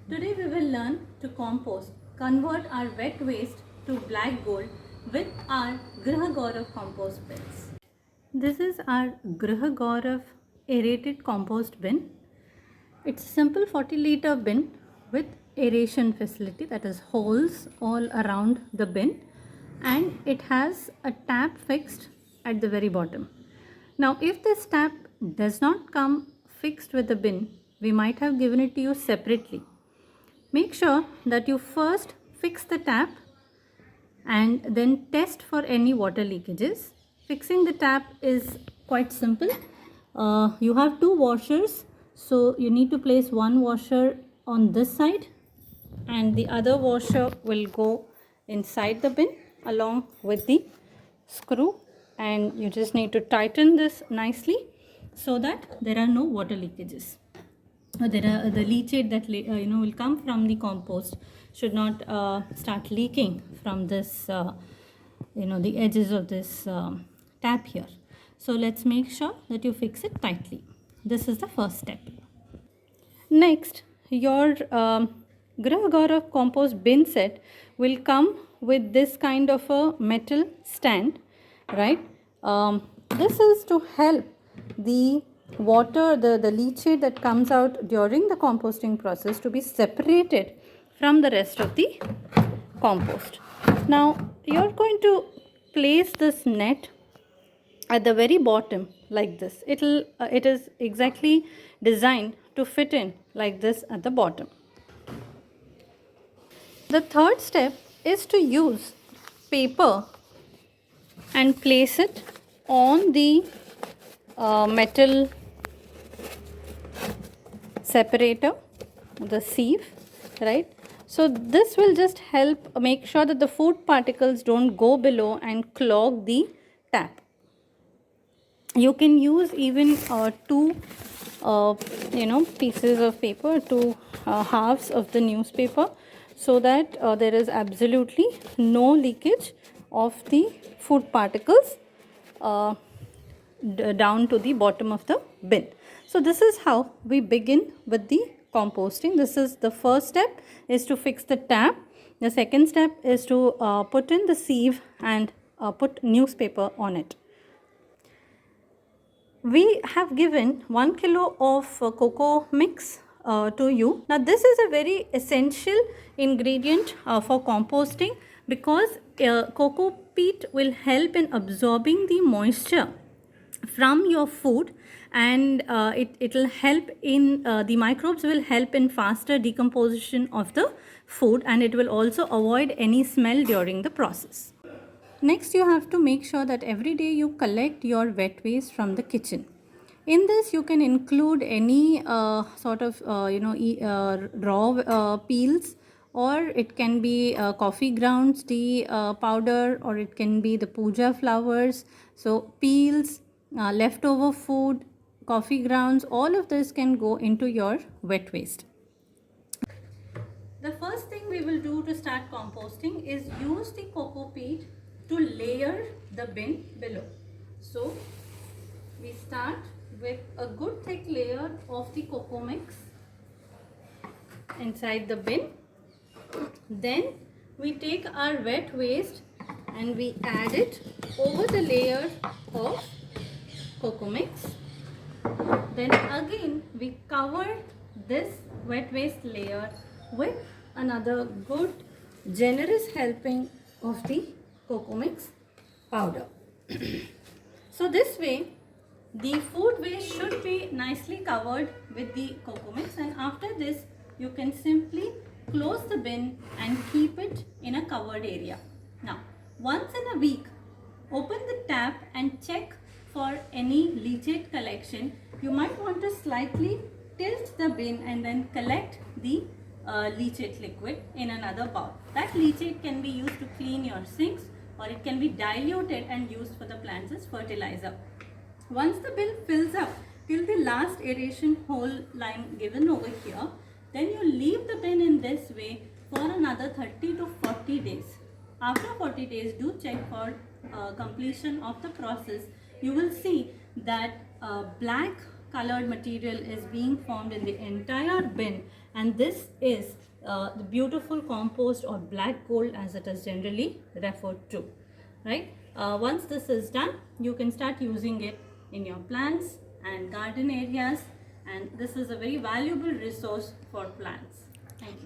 Today we will learn to compost, convert our wet waste to black gold with our Gruh Gourav compost bins. This is our Gruh Gourav aerated compost bin. It's a simple 40-liter bin with aeration facility, that is holes all around the bin, and it has a tap fixed at the very bottom. Now if this tap does not come fixed with the bin, we might have given it to you separately. Make sure that you first fix the tap and then test for any water leakages. Fixing the tap is quite simple. You have two washers, so you need to place one washer on this side and the other washer will go inside the bin along with the screw, and you just need to tighten this nicely so that there are no water leakages. The leachate that will come from the compost should not start leaking from this the edges of this tap here. So let's make sure that you fix it tightly. This is the first step. Next, your Gruh Gourav compost bin set will come with this kind of a metal stand, right? This is to help the water, the leachate that comes out during the composting process to be separated from the rest of the compost. Now you're going to place this net at the very bottom like this. It is exactly designed to fit in like this at the bottom. The third step is to use paper and place it on the metal separator, the sieve, right? So this will just help make sure that the food particles don't go below and clog the tap. You can use even two pieces of paper, two halves of the newspaper, so that there is absolutely no leakage of the food particles down to the bottom of the bin. So this is how we begin with the composting. This is the first step, is to fix the tap. The second step is to put in the sieve and put newspaper on it. We have given 1 kilo of Cocomix to you. Now this is a very essential ingredient for composting, because cocopeat will help in absorbing the moisture from your food, and it will help in the microbes will help in faster decomposition of the food, and it will also avoid any smell during the process. Next, you have to make sure that every day you collect your wet waste from the kitchen. In this, you can include any sort of raw peels, or it can be coffee grounds, tea powder, or it can be the puja flowers. So peels, leftover food, coffee grounds, all of this can go into your wet waste. The first thing we will do to start composting is use the cocopeat to layer the bin below. So we start with a good thick layer of the Cocomix inside the bin. Then we take our wet waste and we add it over the layer of Cocomix. Then again we cover this wet waste layer with another good generous helping of the Cocomix powder. So this way the food waste should be nicely covered with the Cocomix, and after this you can simply close the bin and keep it in a covered area. Now once in a week open the tap and check for any leachate collection. You might want to slightly tilt the bin and then collect the leachate liquid in another bowl. That leachate can be used to clean your sinks, or it can be diluted and used for the plants as fertilizer. Once the bin fills up till the last aeration hole line given over here, then you leave the bin in this way for another 30 to 40 days. After 40 days, do check for completion of the process. You will see that black colored material is being formed in the entire bin, and this is the beautiful compost or black gold as it is generally referred to, right? Once this is done, you can start using it in your plants and garden areas, and this is a very valuable resource for plants. Thank you.